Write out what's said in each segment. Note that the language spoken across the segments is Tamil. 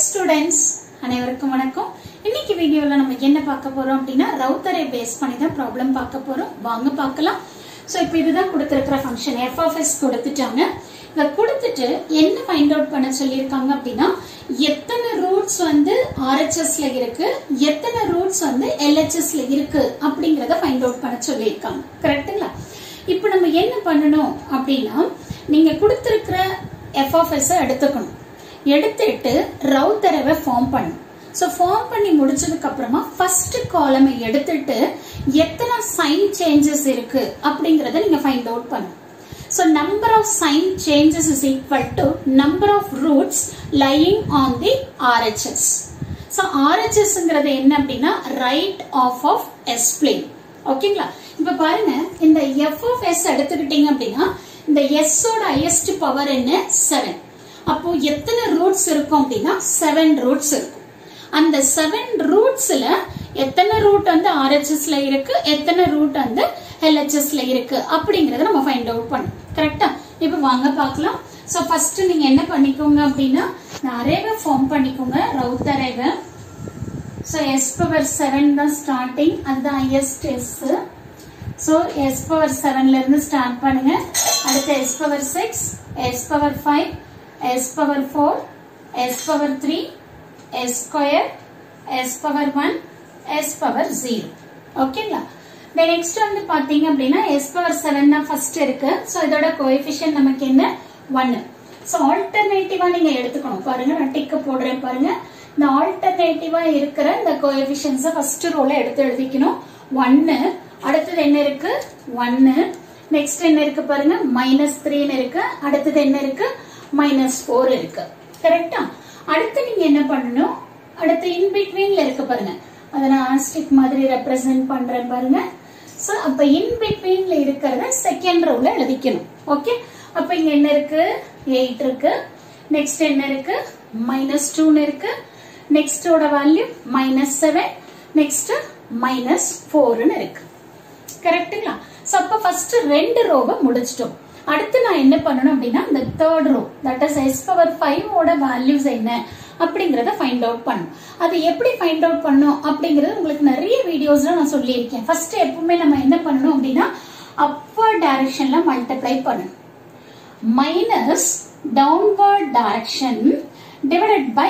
ஸ்டூடெண்ட்ஸ் அனைவருக்கும் வணக்கம். இன்னைக்கு வீடியோல நம்ம என்ன பார்க்க போறோம் அப்படின்னா ரவுத் அரே பேஸ் பண்ணி தான் ப்ராப்ளம் பார்க்க போறோம். வாங்க பார்க்கலாம். சோ இப்போ இதுதான் கொடுத்திருக்கிற ஃபங்க்ஷன் f of s கொடுத்துட்டாங்க. இத கொடுத்துட்டு என்ன ஃபைண்ட் அவுட் பண்ண சொல்லிருக்காங்க அப்படின்னா எத்தனை ரூட்ஸ் வந்து RHS ல இருக்கு, எத்தனை ரூட்ஸ் வந்து LHS ல இருக்கு அப்படிங்கறத ஃபைண்ட் அவுட் பண்ண சொல்லிருக்காங்க. கரெக்ட்டுங்களா? இப்போ நம்ம என்ன பண்ணணும் அப்படின்னா நீங்க கொடுத்திருக்கிற f of s எடுத்துக்கணும். எடுத்துட்டு ரவுத் அரேவை ஃபார்ம் பண்ணணும். சோ ஃபார்ம் பண்ணி முடிச்சதுக்கு அப்புறமா ஃபர்ஸ்ட் காலமை எடுத்துட்டு எத்தனை சைன் சேஞ்சஸ் இருக்கு அப்படிங்கறத நீங்க ஃபைண்ட் அவுட் பண்ணணும். So number of sign changes is equal to number of roots lying on the RHS. So RHS ங்கிறது என்ன அப்படின்னா right half of S plane. ஓகேங்களா? இப்ப பாருங்க இந்த f of s எடுத்துக்கிட்டீங்க அப்படின்னா இந்த s ஓட highest power என்ன 7. அப்போ எத்தனை ரூட்ஸ் இருக்கும் அப்படின்னா 7 ரூட்ஸ் இருக்கும். அந்த 7 ரூட்ஸ்ல எத்தனை ரூட் வந்து RHS ல இருக்கு, எத்தனை ரூட் வந்து LHS ல இருக்கு அப்படிங்கறத நம்ம ஃபைண்ட் அவுட் பண்ணணும். கரெக்ட்டா? இப்போ வாங்க பார்க்கலாம். சோ ஃபர்ஸ்ட் நீங்க என்ன பண்ணிக்கோங்க அப்படின்னா அரேவை ஃபார்ம் பண்ணிக்கோங்க, ரவுத் அரேவை. சோ s பவர் 7 தான் ஸ்டார்டிங், அதுதான் highest s. So s power 7 ல இருந்து ஸ்டார்ட் பண்ணுங்க. அடுத்து s power 6, s power 5, s power 4, s power 3, s square, s power 1, s power 0. ஓகேங்களா? then next வந்து பாத்தீங்க அப்படின்னா s power 7 தான் ஃபர்ஸ்ட் இருக்கு. சோ இதோட கோஎஃபிஷியன்ட் நமக்கு என்ன 1. சோ ஆல்டர்னேட்டிவா நீங்க எடுத்துக்கணும். பாருங்க நான் டிக் போடுறேன் பாருங்க. இந்த ஆல்டர்னேட்டிவா இருக்கிற இந்த கோஎஃபிஷியன்ட்ஸ் ஃபர்ஸ்ட் ரோல எடுத்து எழுதிக்கணும். 1, அடுத்து என்ன இருக்கு 1, நெக்ஸ்ட் என்ன இருக்கு பாருங்க -3 ன்னு இருக்கு, அடுத்து என்ன இருக்கு -4 இருக்கு. கரெக்ட்டா? அடுத்து நீங்க என்ன பண்ணணும், அடுத்து இன் பிட்வீன்ல இருக்கு பாருங்க, அத நான் ஆஸ்டிக் மாதிரி ரெப்ரசன்ட் பண்றேன் பாருங்க. சோ அப்ப இன் பிட்வீன்ல இருக்கிறத செகண்ட் ரோல எழுதிக்கணும். ஓகே? அப்ப இங்க என்ன இருக்கு 8 இருக்கு, நெக்ஸ்ட் என்ன இருக்கு -2 ன்னு இருக்கு, நெக்ஸ்ட் ஓட வேல்யூ -7, நெக்ஸ்ட் -4 ன்னு இருக்கு. கரெக்ட்டுங்களா? சோ அப்ப ஃபர்ஸ்ட் ரெண்டு ரோவை முடிச்சிட்டோம். அடுத்து நான் என்ன பண்ணணும் அப்படின்னா இந்த third row, that is s power 5 ஓட வேல்யூஸ் என்ன அப்படிங்கறத ஃபைண்ட் அவுட் பண்ணணும். அது எப்படி ஃபைண்ட் அவுட் பண்ணணும் அப்படிங்கறது உங்களுக்கு நிறைய வீடியோஸ்ல நான் சொல்லியிருக்கேன். ஃபர்ஸ்ட் எப்பவுமே நம்ம என்ன பண்ணணும் அப்படின்னா அப்வர்ட் டைரக்ஷன்ல மல்டிப்ளை பண்ணணும். Minus downward direction divided by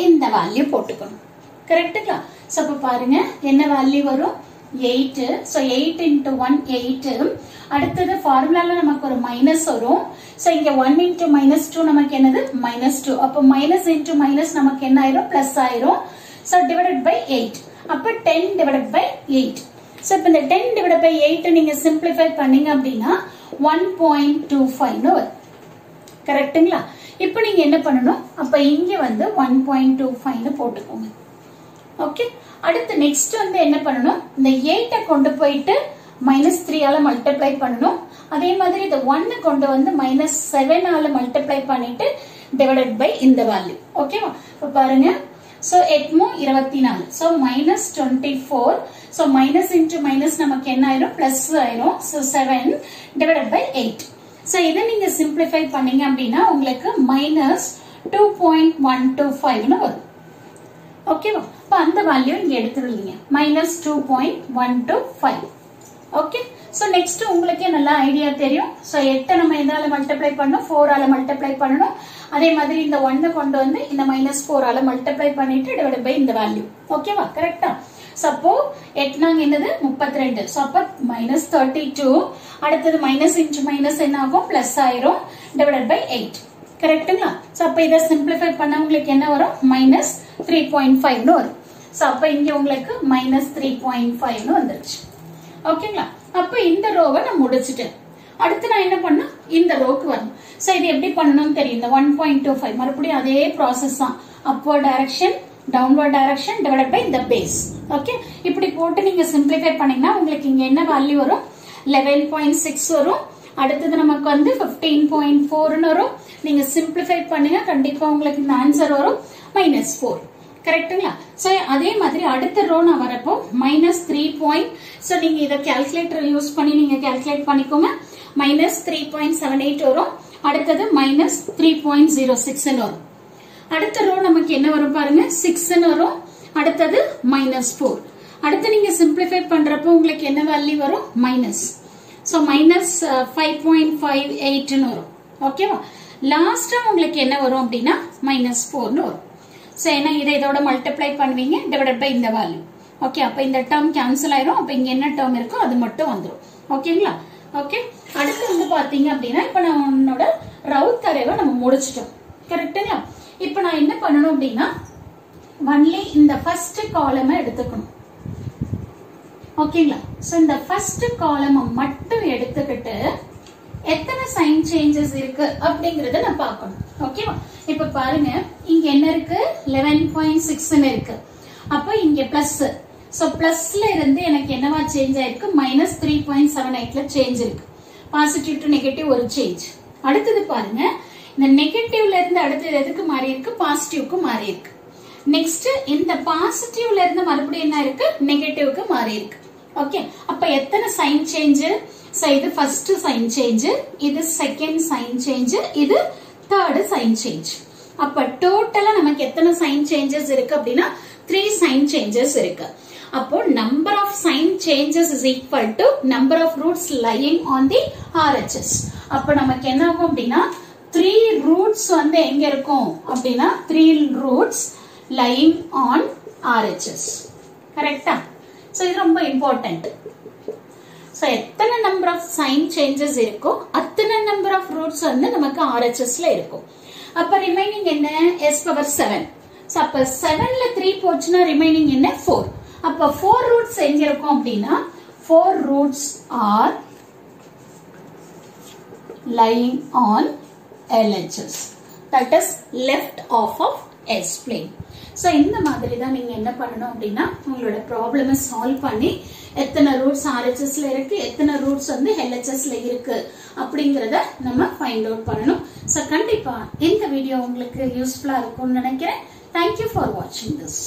இந்த வேல்யூ போட்டுக்கணும். கரெக்ட்டுங்களா? சோ அப்ப பாருங்க என்ன வேல்யூ வரும் 8. So 8 into 1 8. அடுத்தது ஃபார்முலால நமக்கு ஒரு மைனஸ் வரும். சோ இங்க 1 into -2 நமக்கு என்னது -2. அப்ப மைனஸ் into மைனஸ் நமக்கு என்ன ஆயிரும் பிளஸ் ஆயிரும். So divided by 8. அப்ப 10 டிவைடட் பை 8. சோ இப்ப இந்த 10 டிவைடட் பை 8 நீங்க சிம்பிளிஃபை பண்ணீங்க அப்படின்னா 1.25 ன்னு வரும். கரெக்ட்டுங்களா? இப்போ நீங்க என்ன பண்ணணும், அப்ப இங்க வந்து 1.25 ன்னு போட்டுக்கோங்க. ஓகே? அடுத்து நெக்ஸ்ட் வந்து என்ன பண்ணணும், இந்த 8 கொண்டு போயிட்டு -3 ஆல மல்டிப்ளை பண்ணணும். அதே மாதிரி இந்த 1 கொண்டு வந்து -7 ஆல மல்டிப்ளை பண்ணிட்டு டிவைடட் பை இந்த வேல்யூ. ஓகேவா? இப்ப பாருங்க so 8 24, so -24. So minus into minus நமக்கு என்ன ஆயிரும் பிளஸ் ஆயிரும். So 7 divided by 8. சோ இதை நீங்க சிம்பிளிஃபை பண்ணீங்க அப்படின்னா உங்களுக்கு -2.125 ன்னு வரும். ஓகேவா? அப்ப அந்த வேல்யூ இங்க எடுத்துருவீங்க -2.125. ஓகே? சோ நெக்ஸ்ட் உங்களுக்கு நல்ல ஐடியா தெரியும். சோ 8 நம்ம எதால மல்டிப்ளை பண்ணோம் 4 ஆல மல்டிப்ளை பண்ணனும். அதே மாதிரி இந்த 1 கொண்டு வந்து இந்த -4 ஆல மல்டிப்ளை பண்ணிட்டு டிவைட் பை இந்த வேல்யூ. ஓகேவா? கரெக்ட்டா? சப்போ 8 நாங்க என்னது 32. சோ அப்ப -32. அடுத்து மைனஸ் இன்டு மைனஸ் என்ன ஆகும் பிளஸ் ஆயிரும் டிவைடட் பை 8. கரெக்ட்டுங்களா? சோ அப்ப இத சிம்பிளிஃபை பண்ணா உங்களுக்கு என்ன வரும் -3.5 ன்னு வரும். சோ அப்ப இங்க உங்களுக்கு -3.5 ன்னு வந்துருச்சு. ஓகேங்களா? அப்ப இந்த ரோவை நான் முடிச்சிட்டேன். அடுத்து நான் என்ன பண்ணனும், இந்த ரோக்கு வரணும். சோ இது எப்படி பண்ணனும் தெரியும். இந்த 1.25 மறுபடியும் அதே process தான். upward direction downward direction divided by the base. Okay? இப்படி போட்டு நீங்க சிம்பிளிஃபை பண்ணீங்கன்னா உங்களுக்கு இங்க என்ன வேல்யூ வரும் 11.6 வரும். அடுத்தது நமக்கு வந்து 15.4 ன்னு வரும். நீங்க சிம்பிளிஃபை பண்ணுங்க கண்டிப்பா உங்களுக்கு இந்த ஆன்சர் வரும் -4. கரெக்ட்டுங்களா? சோ அதே மாதிரி அடுத்த ரோ நான் வரப்போ -3. சோ நீங்க இத கால்குலேட்டர் யூஸ் பண்ணி நீங்க கால்குலேட் பண்ணிக்கோங்க. -3.78 வரும். அடுத்தது -3.06 ன்னு வரும். அடுத்த ரோ நமக்கு என்ன வரும் பாருங்க 6 வரும். அடுத்தது -4. அடுத்து நீங்க சிம்பிளிஃபை பண்றப்போ உங்களுக்கு என்ன வேல்யூ வரும் மைனஸ். சோ -5.58 வரும். ஓகேவா? லாஸ்டா உங்களுக்கு என்ன வரும் அப்படின்னா -4 வரும். சோ ஏன்னா இதை இதோட மல்டிப்ளை பண்ணுவீங்க டிவைடட் பை இந்த வேல்யூ. ஓகே, அப்ப இந்த டேர்ம் கேன்சல் ஆயிரும். அப்ப இங்க என்ன டேர்ம் இருக்கோ அது மட்டும் வந்துரும். ஓகேங்களா? ஓகே, அடுத்து வந்து பாத்தீங்க அப்படின்னா இப்ப நான் உன்னோட ரவுத் அரேவை நம்ம முடிச்சிட்டோம். கரெக்டுங்களா? இப்ப நான் என்ன பண்ணணும் அப்படின்னா ஒன்லி இந்த ஃபர்ஸ்ட் காலமை எடுத்துக்கணும். ஓகேங்களா? சோ இந்த ஃபர்ஸ்ட் காலமை மட்டும் எடுத்துக்கிட்டு எத்தனை சைன் சேஞ்சஸ் இருக்கு அப்படிங்கறத நான் பார்க்கணும். ஓகேவா? இப்ப பாருங்க இங்க என்ன இருக்கு 11.6 இருக்கு. அப்ப இங்க பிளஸ். சோ பிளஸ்ல இருந்து எனக்கு என்னவா சேஞ்ச் ஆயிருக்கு -3.78ல சேஞ்ச் இருக்கு. பாசிட்டிவ் டு நெகட்டிவ் ஒரு சேஞ்ச். அடுத்தது பாருங்க இந்த நெகட்டிவ்ல இருந்து அடுத்தது எதுக்கு மாறி இருக்கு பாசிட்டிவ்க்கு மாறி இருக்கு. நெக்ஸ்ட் இந்த பாசிட்டிவ்ல இருந்து மறுபடியும் என்ன இருக்கு நெகட்டிவ்க்கு மாறி இருக்கு. ஓகே, அப்ப எத்தனை சைன் சேஞ்ச்? சோ இது ஃபர்ஸ்ட் சைன் சேஞ்ச், இது செகண்ட் சைன் சேஞ்ச், இது தேர்ட் சைன் சேஞ்ச். அப்ப டோட்டலா நமக்கு எத்தனை சைன் சேஞ்சஸ் இருக்கு அப்படின்னா 3 சைன் சேஞ்சஸ் இருக்கு. அப்போ number of sign changes is equal to number of roots lying on the RHS. அப்ப நமக்கு என்ன ஆகும் அப்படின்னா 3 roots வந்து எங்க இருக்கும் அப்படின்னா 3 roots lying on RHS. கரெக்டா? சோ இது ரொம்ப இம்பார்ட்டன்ட். சோ எத்தனை நம்பர் ஆஃப் சைன் சேஞ்சஸ் இருக்கோ அத்தனை நம்பர் ஆஃப் ரூட்ஸ் வந்து நமக்கு RHSல இருக்கும். அப்ப ரிமைனிங் என்ன s⁻7. சோ அப்ப 7ல 3 போச்சுன்னா ரிமைனிங் என்ன 4. அப்ப 4 ரூட்ஸ் எங்க இருக்கும் அப்படின்னா 4 roots are lying on LHS, that is left half of S plane. So இந்த மாதிரி தான் நீங்க என்ன பண்ணணும் அப்படின்னா உங்களோட ப்ராப்ளமை சால்வ் பண்ணி எத்தனை ரூட்ஸ் RHSல இருக்கு எத்தனை ரூட்ஸ் வந்து LHSல இருக்கு அப்படிங்கறத நம்ம ஃபைண்ட் அவுட் பண்ணணும். சோ கண்டிப்பா இந்த வீடியோ உங்களுக்கு யூஸ்ஃபுல்லா இருக்கும்னு நினைக்கிறேன். Thank you for watching this.